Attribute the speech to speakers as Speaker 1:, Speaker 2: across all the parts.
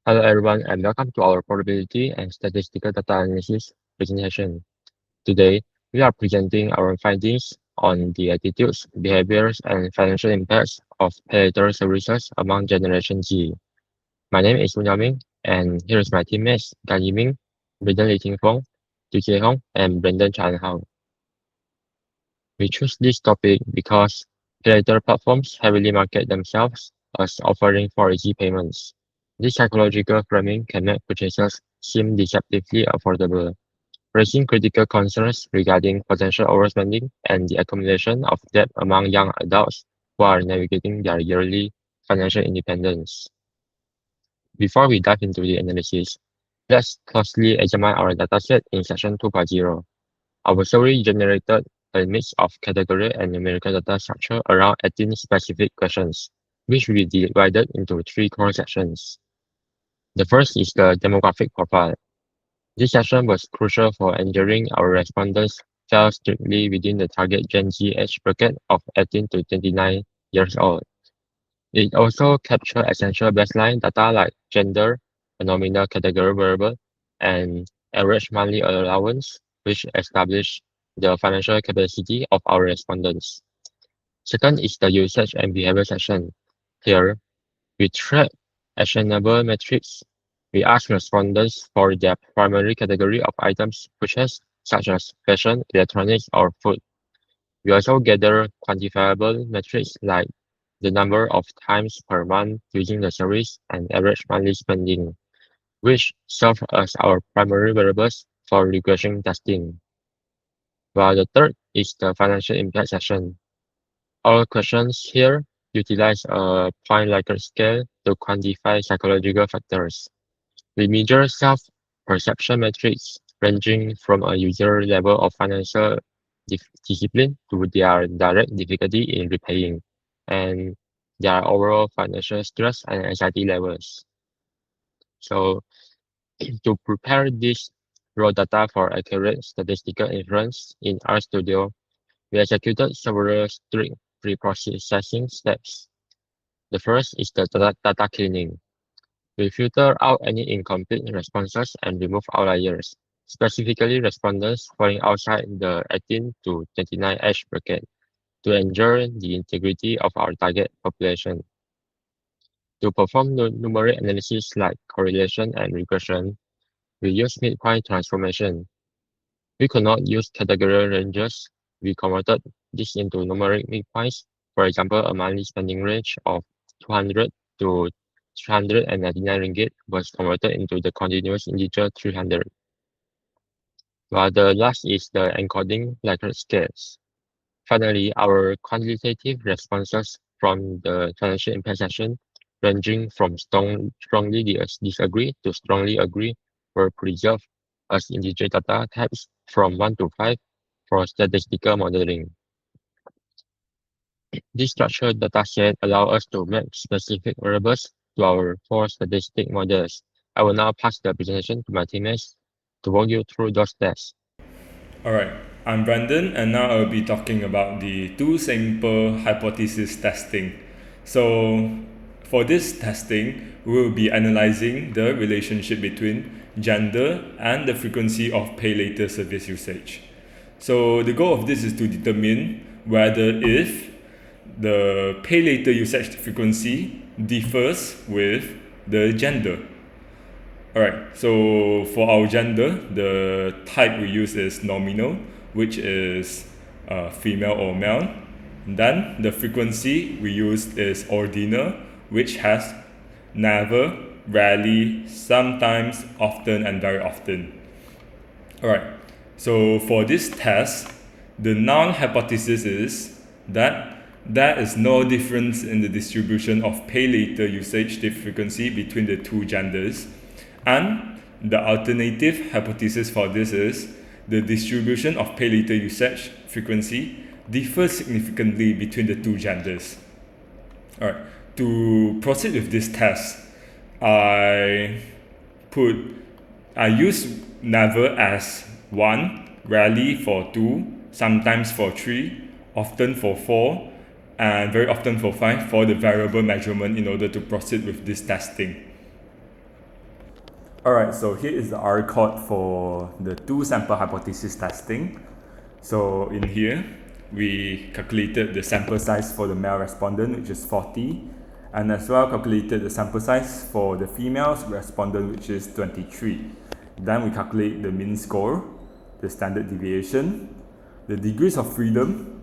Speaker 1: Hello everyone and welcome to our probability and statistical data analysis presentation. Today, we are presenting our findings on the attitudes, behaviors, and financial impacts of PayLater services among Generation Z. My name is Ming, and here is my teammates Gan Yiming, Brayden Li Fong, TK Hong, and Brendan Chan Hao. We choose this topic because PayLater platforms heavily market themselves as offering for easy payments. This psychological framing can make purchases seem deceptively affordable, raising critical concerns regarding potential overspending and the accumulation of debt among young adults who are navigating their yearly financial independence. Before we dive into the analysis, let's closely examine our dataset in section 2.0. Our survey generated a mix of category and numerical data structure around 18 specific questions, which we divided into 3 core sections. The first is the demographic profile. This session was crucial for ensuring our respondents fell strictly within the target Gen Z age bracket of 18 to 29 years old. It also captured essential baseline data like gender, a nominal category variable, and average monthly allowance, which establish the financial capacity of our respondents. Second is the usage and behavior section. Here, we track actionable metrics. We ask respondents for their primary category of items purchased, such as fashion, electronics, or food. We also gather quantifiable metrics like the number of times per month using the service and average monthly spending, which serve as our primary variables for regression testing. While the third is the financial impact section. All questions here utilize a point Likert scale to quantify psychological factors. We measure self-perception metrics ranging from a user level of financial discipline to their direct difficulty in repaying and their overall financial stress and anxiety levels. So to prepare this raw data for accurate statistical inference in RStudio, we executed several strict pre-processing steps. The first is the data cleaning. We filter out any incomplete responses and remove outliers, specifically respondents falling outside the 18 to 29 age bracket, to ensure the integrity of our target population. To perform numeric analysis like correlation and regression, we use midpoint transformation. We could not use category ranges. We converted this into numeric midpoints. For example, a monthly spending range of 200 to 399 ringgit was converted into the continuous integer 300. While the last is the encoding Likert scales. Finally, our quantitative responses from the financial impact section, ranging from strongly disagree to strongly agree, were preserved as integer data types from 1 to 5 for statistical modeling. This structured dataset allows us to map specific variables to our 4 statistic models. I will now pass the presentation to my teammates to walk you through those tests.
Speaker 2: Alright, I'm Brandon and now I'll be talking about the two sample hypothesis testing. So for this testing, we will be analyzing the relationship between gender and the frequency of PayLater service usage. So the goal of this is to determine whether if the PayLater usage frequency differs with the gender. Alright, so for our gender, the type we use is nominal, which is female or male. Then the frequency we use is ordinal, which has never, rarely, sometimes, often, and very often. Alright, so for this test, the null hypothesis is that there is no difference in the distribution of PayLater usage frequency between the two genders. And the alternative hypothesis for this is the distribution of PayLater usage frequency differs significantly between the two genders. Alright, to proceed with this test, I use never as 1, rarely for 2, sometimes for 3, often for 4, and very often for 5 for the variable measurement in order to proceed with this testing. Alright, so here is the R code for the two sample hypothesis testing. So in here, we calculated the sample size for the male respondent, which is 40, and as well calculated the sample size for the female respondent, which is 23. Then we calculate the mean score, the standard deviation, the degrees of freedom,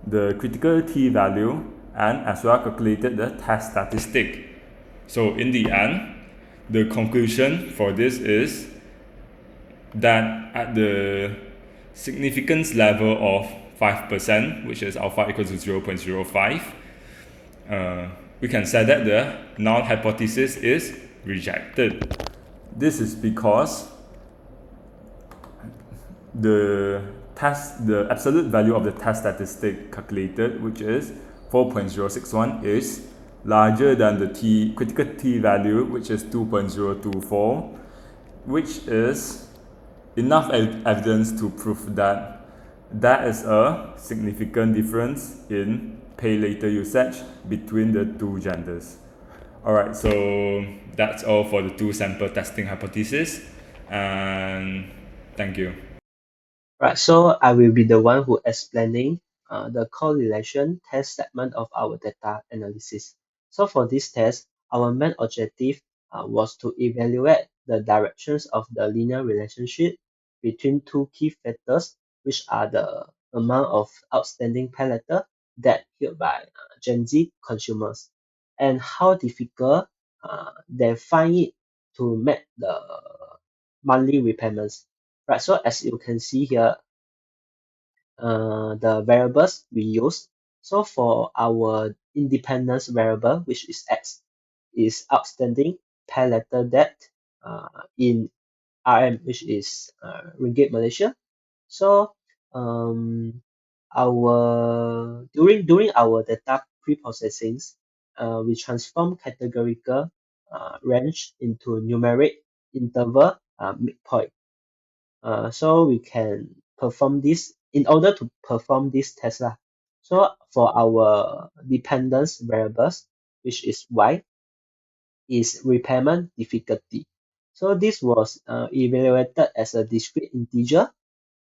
Speaker 2: the critical t-value, and as well calculated the test statistic. So in the end, the conclusion for this is that at the significance level of 5%, which is alpha equals to 0.05, we can say that the null hypothesis is rejected. This is because the absolute value of the test statistic calculated, which is 4.061, is larger than the critical t value, which is 2.024, which is enough evidence to prove that there is a significant difference in PayLater usage between the two genders. Alright, so that's all for the two sample testing hypothesis, and thank you.
Speaker 3: Right, so I will be the one who explaining the correlation test segment of our data analysis. So for this test, our main objective was to evaluate the directions of the linear relationship between two key factors, which are the amount of outstanding PayLater debt held by Gen Z consumers, and how difficult they find it to make the monthly repayments. Right, so as you can see here, the variables we use. So for our independence variable, which is X, is outstanding PayLater debt in RM, which is Ringgit Malaysia. So during our data pre-processing, we transform categorical range into numeric interval midpoint. So we can perform this in order to perform this test lah. So for our dependence variables, which is Y, is repayment difficulty. So this was evaluated as a discrete integer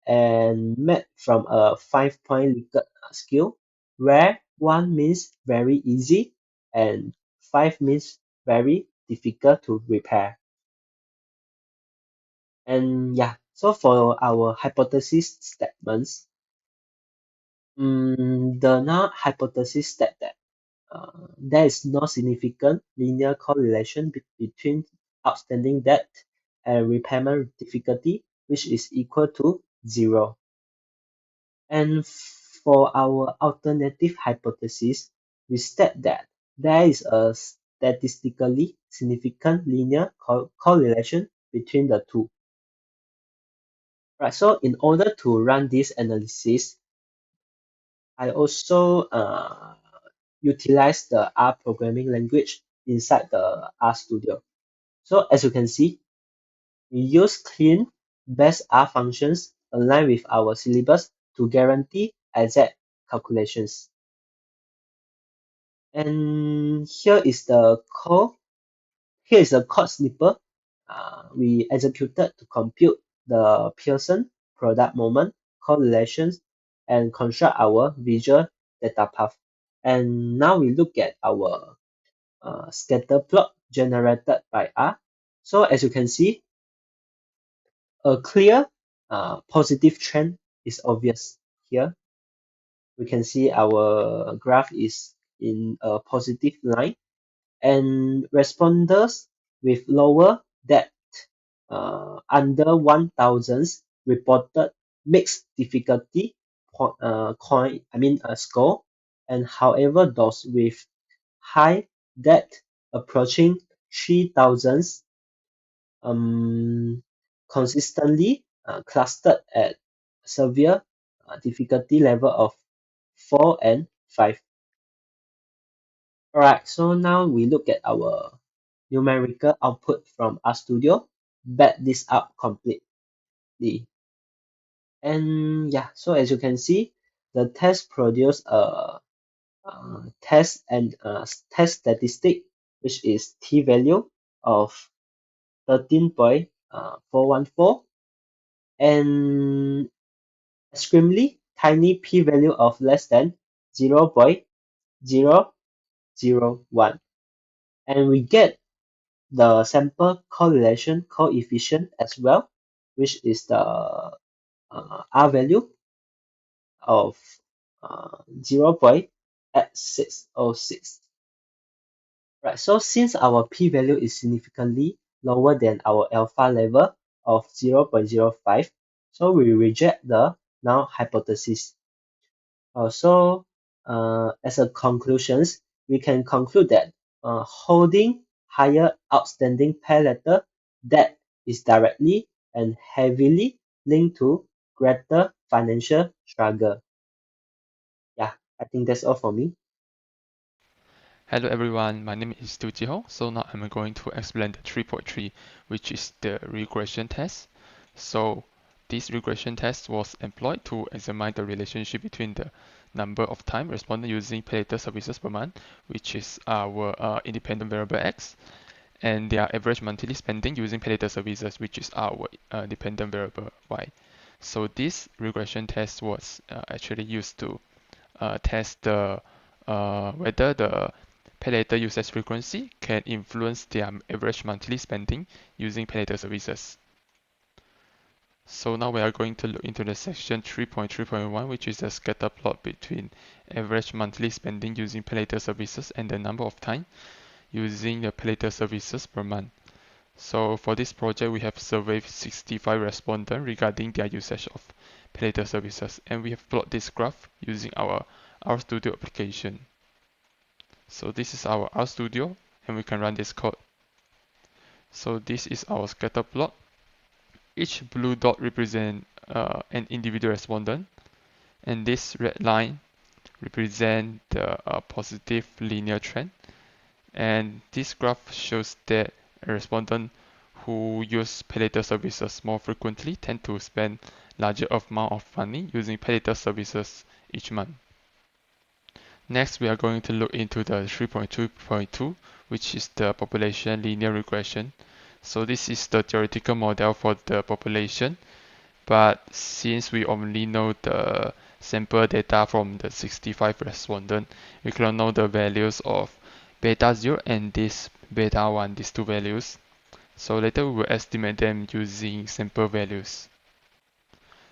Speaker 3: and made from a 5-point Likert scale, where 1 means very easy and 5 means very difficult to repair. And yeah, so for our hypothesis statements, the null hypothesis state that there is no significant linear correlation between outstanding debt and repayment difficulty, which is equal to 0. And for our alternative hypothesis, we state that there is a statistically significant linear correlation between the two. Right, so in order to run this analysis, I also utilize the R programming language inside the RStudio. So as you can see, we use clean base R functions aligned with our syllabus to guarantee exact calculations. And here is the code. Here is a code snippet we executed to compute the Pearson product moment correlations and construct our visual data path. And now we look at our scatter plot generated by R. So as you can see, a clear positive trend is obvious here. We can see our graph is in a positive line, and responders with lower depth under 1000 reported mixed difficulty score, and however those with high depth approaching 3000 consistently clustered at severe difficulty level of 4 and 5. Alright, so now we look at our numerical output from RStudio, back this up completely. And yeah, so as you can see, the test produced a test statistic, which is t-value of 13.414 and extremely tiny p-value of less than 0.001, and we get the sample correlation coefficient as well, which is the R value of 0.606. Right, so since our p-value is significantly lower than our alpha level of 0.05, so we reject the null hypothesis. So as a conclusions, we can conclude that holding higher outstanding PayLater debt is directly and heavily linked to greater financial struggle. Yeah, I think that's all for me.
Speaker 4: Hello everyone, my name is Tu Jiho. So now I'm going to explain the 3.3, which is the regression test. So this regression test was employed to examine the relationship between the number of time responded using PayLater services per month, which is our independent variable X, and their average monthly spending using PayLater services, which is our dependent variable Y. So this regression test was actually used to test the whether the PayLater usage frequency can influence their average monthly spending using PayLater services. So now we are going to look into the section 3.3.1, which is a scatter plot between average monthly spending using PayLater services and the number of time using the PayLater services per month. So for this project, we have surveyed 65 respondents regarding their usage of PayLater services, and we have plotted this graph using our RStudio application. So this is our RStudio, and we can run this code. So this is our scatter plot. Each blue dot represents an individual respondent, and this red line represents the positive linear trend. And this graph shows that a respondent who use PayLater services more frequently tend to spend larger amount of money using PayLater services each month. Next, we are going to look into the 3.2.2, which is the population linear regression. So this is the theoretical model for the population, but since we only know the sample data from the 65 respondents, we cannot know the values of beta 0 and this beta 1, these two values. So later we will estimate them using sample values.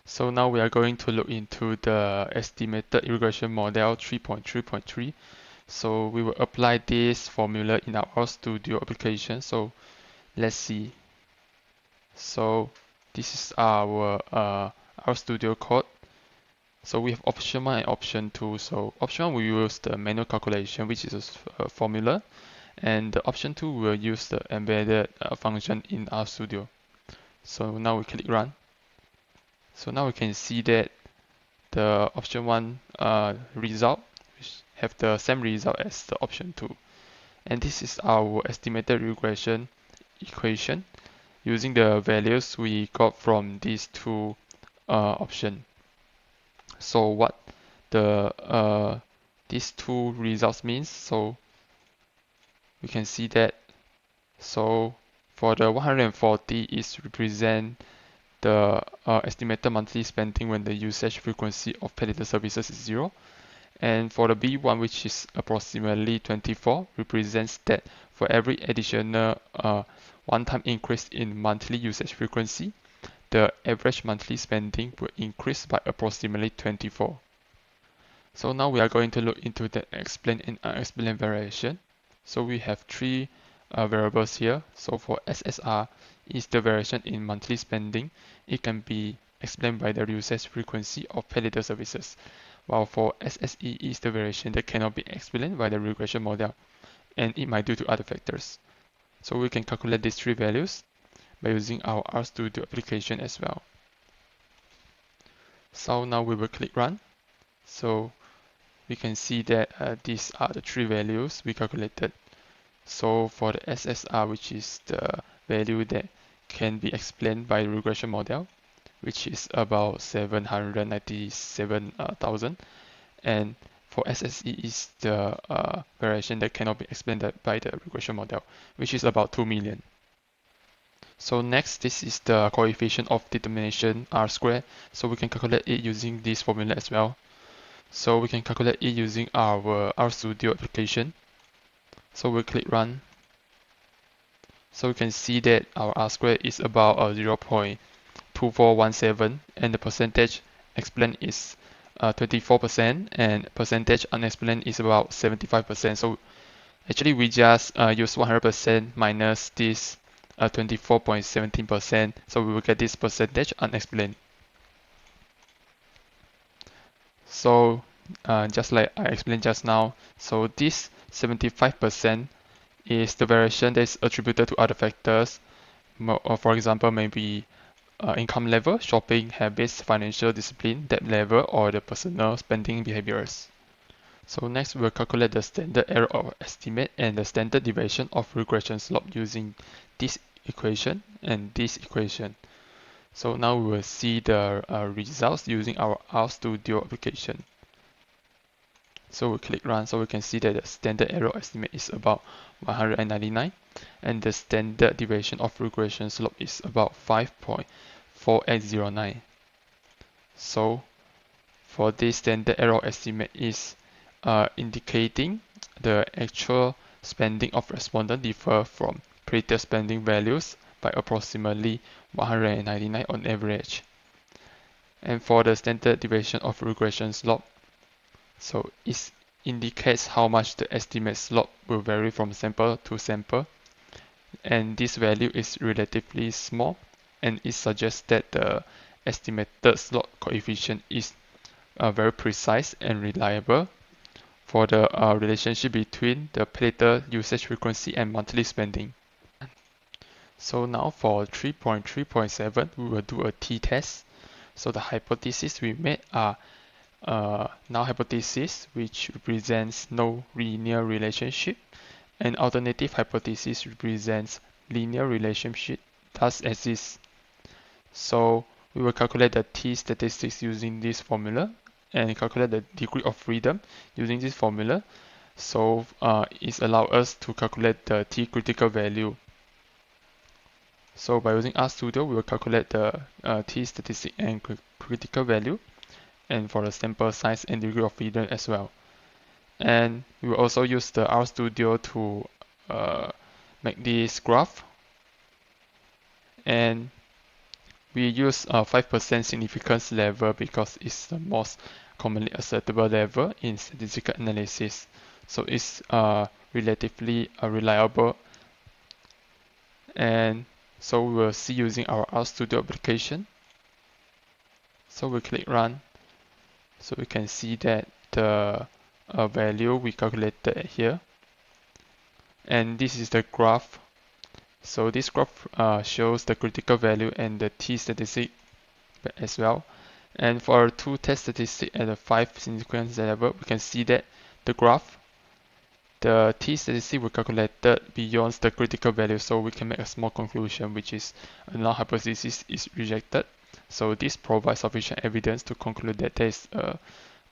Speaker 4: So now we are going to look into the estimated regression model 3.3.3. So we will apply this formula in our RStudio application. So let's see. So this is our RStudio code. So we have option 1 and option 2. So option 1 we use the manual calculation, which is a formula, and the option 2 will use the embedded function in RStudio. So now we click run. So now we can see that the option 1 result have the same result as the option 2. And this is our estimated regression equation using the values we got from these two options. So what the these two results means, so we can see that, so for the 140 is represent the estimated monthly spending when the usage frequency of PayLater services is 0. And for the B1, which is approximately 24, represents that for every additional one-time increase in monthly usage frequency, the average monthly spending will increase by approximately 24. So now we are going to look into the explained and unexplained variation. So we have three variables here. So for SSR is the variation in monthly spending. It can be explained by the usage frequency of PayLater services, while for SSE is the variation that cannot be explained by the regression model, and it might due to other factors. So we can calculate these three values by using our RStudio application as well. So now we will click run. So we can see that these are the three values we calculated. So for the SSR, which is the value that can be explained by the regression model, which is about 797,000, and for SSE is the variation that cannot be explained by the regression model, which is about 2 million. So next, this is the coefficient of determination R squared. So we can calculate it using this formula as well. So we can calculate it using our RStudio application. So we'll click run. So we can see that our R squared is about 0.2417, and the percentage explained is 24%, and percentage unexplained is about 75%. So actually we just use 100% minus this 24.17%, so we will get this percentage unexplained. So just like I explained just now, so this 75% is the variation that is attributed to other factors. For example, maybe income level, shopping habits, financial discipline, debt level, or the personal spending behaviors. So next we'll calculate the standard error of estimate and the standard deviation of regression slope using this equation and this equation. So now we will see the results using our RStudio application. So we click run, so we can see that the standard error estimate is about 199, and the standard deviation of regression slope is about 5.4809. So for this standard error estimate is indicating the actual spending of respondent differ from predicted spending values by approximately 199 on average. And for the standard deviation of regression slope, so it indicates how much the estimate slope will vary from sample to sample, and this value is relatively small, and it suggests that the estimated slope coefficient is very precise and reliable for the relationship between the PayLater usage frequency and monthly spending. So now for 3.3.7, we will do a t-test. So the hypothesis we made are null hypothesis, which represents no linear relationship, and alternative hypothesis represents linear relationship does exist. So we will calculate the t statistics using this formula and calculate the degree of freedom using this formula. So it allows us to calculate the t critical value. So by using RStudio, we will calculate the t statistic and critical value, and for the sample size and degree of freedom as well. And we will also use the RStudio to make this graph, and we use 5% significance level because it's the most commonly acceptable level in statistical analysis. So it's relatively reliable, and so we will see using our RStudio application. So we click run, so we can see that the value we calculated here, and this is the graph. So this graph shows the critical value and the t statistic as well. And for our two test statistics at the 5 significance level, we can see that the graph, the t statistic we calculated beyond the critical value, so we can make a small conclusion, which is a null hypothesis is rejected. So this provides sufficient evidence to conclude that there is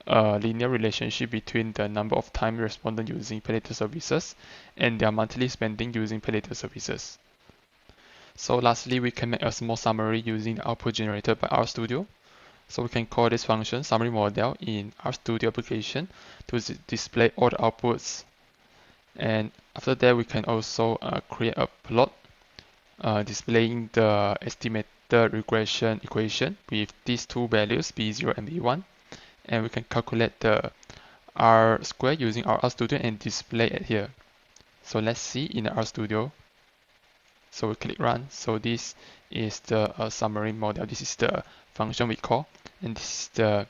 Speaker 4: a linear relationship between the number of time respondents using PayLater services and their monthly spending using PayLater services. So lastly, we can make a small summary using the output generated by RStudio. So we can call this function summary model in RStudio application to display all the outputs. And after that, we can also create a plot displaying the estimated regression equation with these two values, b0 and b1. And we can calculate the R squared using our RStudio and display it here. So let's see in the RStudio. So we click run. So this is the summary model. This is the function we call, and this is the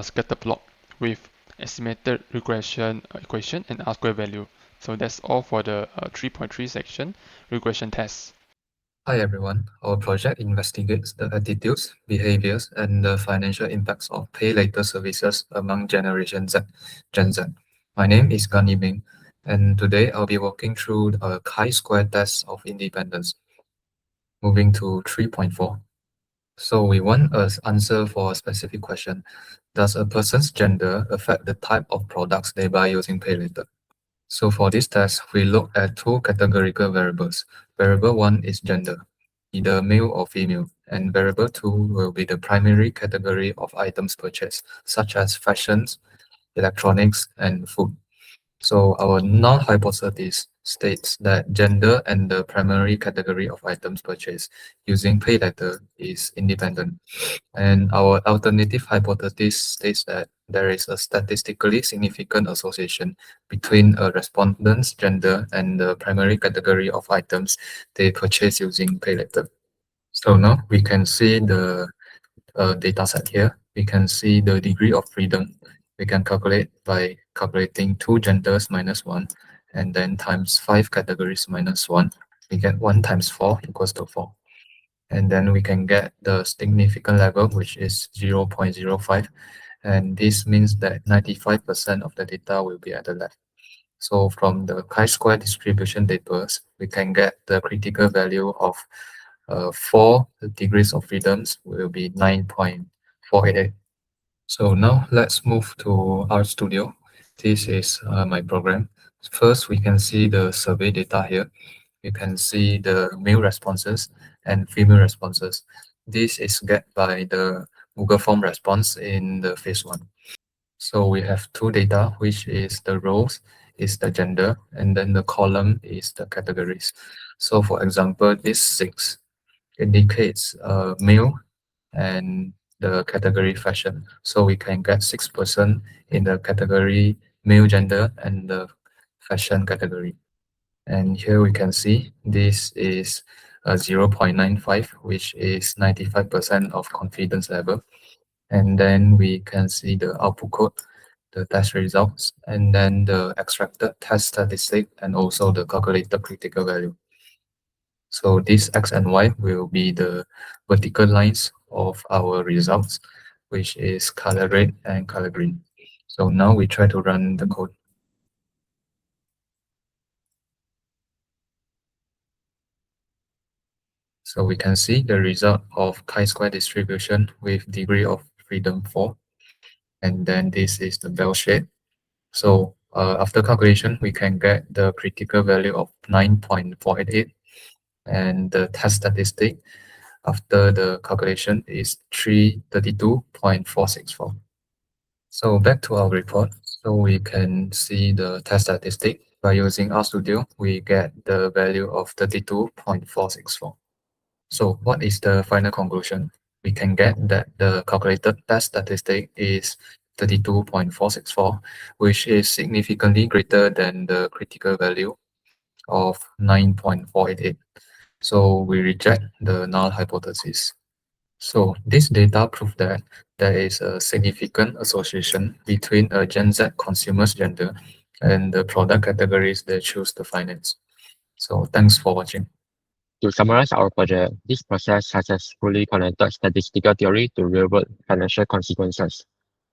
Speaker 4: scatter plot with estimated regression equation and R squared value. So that's all for the 3.3 section regression test.
Speaker 5: Hi everyone, our project investigates the attitudes, behaviors, and the financial impacts of PayLater services among Generation Z, Gen Z. My name is MING, and today I'll be walking through a chi-square test of independence. Moving to 3.4. So we want an answer for a specific question. Does a person's gender affect the type of products they buy using PayLater? So for this test, we look at two categorical variables. Variable 1 is gender, either male or female, and variable 2 will be the primary category of items purchased, such as fashions, electronics, and food. So our null hypothesis states that gender and the primary category of items purchased using PayLater is independent. And our alternative hypothesis states that there is a statistically significant association between a respondent's gender and the primary category of items they purchase using PayLater. So now we can see the data set here. We can see the degree of freedom. We can calculate by calculating 2 genders minus 1 and then times 5 categories minus 1. We get 1 times 4 equals to 4. And then we can get the significant level, which is 0.05. And this means that 95% of the data will be at the left. So from the chi-square distribution tables, we can get the critical value of 4 degrees of freedoms will be 9.488. So now let's move to RStudio. This is my program. First, we can see the survey data here. You can see the male responses and female responses. This is get by the Google Form response in the phase 1. So we have two data, which is the rows is the gender, and then the column is the categories. So for example, this 6 indicates male and the category fashion. So we can get 6% in the category male gender and the fashion category. And here we can see this is 0.95, which is 95% of confidence level. And then we can see the output code, the test results, and then the extracted test statistic, and also the calculated critical value. So this X and Y will be the vertical lines of our results, which is color red and color green. So now we try to run the code. So we can see the result of chi-square distribution with degree of freedom 4. And then this is the bell shape. So after calculation, we can get the critical value of 9.488. And the test statistic after the calculation is 332.464. So back to our report. So we can see the test statistic. By using RStudio, we get the value of 32.464. So what is the final conclusion? We can get that the calculated test statistic is 32.464, which is significantly greater than the critical value of 9.488. So we reject the null hypothesis. So this data prove that there is a significant association between a Gen Z consumer's gender and the product categories they choose to finance. So thanks for watching.
Speaker 1: To summarize our project, this process successfully connected statistical theory to real-world financial consequences.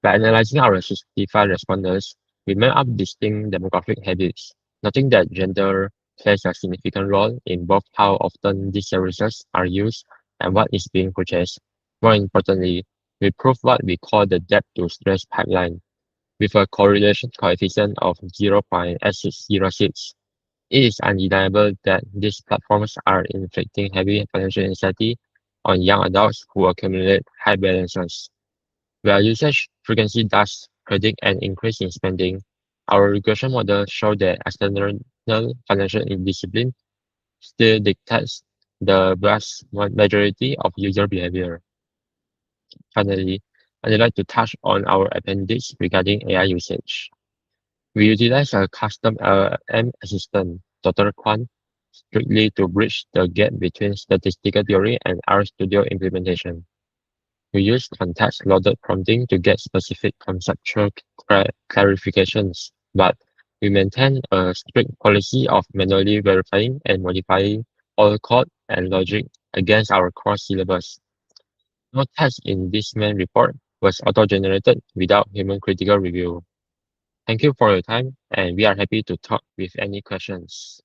Speaker 1: By analyzing our 65 respondents, we map up distinct demographic habits, noting that gender plays a significant role in both how often these services are used and what is being purchased. More importantly, we prove what we call the depth-to-stress pipeline, with a correlation coefficient of 0.0606. It is undeniable that these platforms are inflicting heavy financial anxiety on young adults who accumulate high balances. Where usage frequency does predict an increase in spending, our regression model shows that external financial discipline still dictates the vast majority of user behavior. Finally, I'd like to touch on our appendix regarding AI usage. We utilize a custom LLM assistant, Dr. Kwan, strictly to bridge the gap between statistical theory and RStudio implementation. We use context-loaded prompting to get specific conceptual clarifications, but we maintain a strict policy of manually verifying and modifying all code and logic against our core syllabus. No text in this main report was auto-generated without human critical review. Thank you for your time, and we are happy to talk with any questions.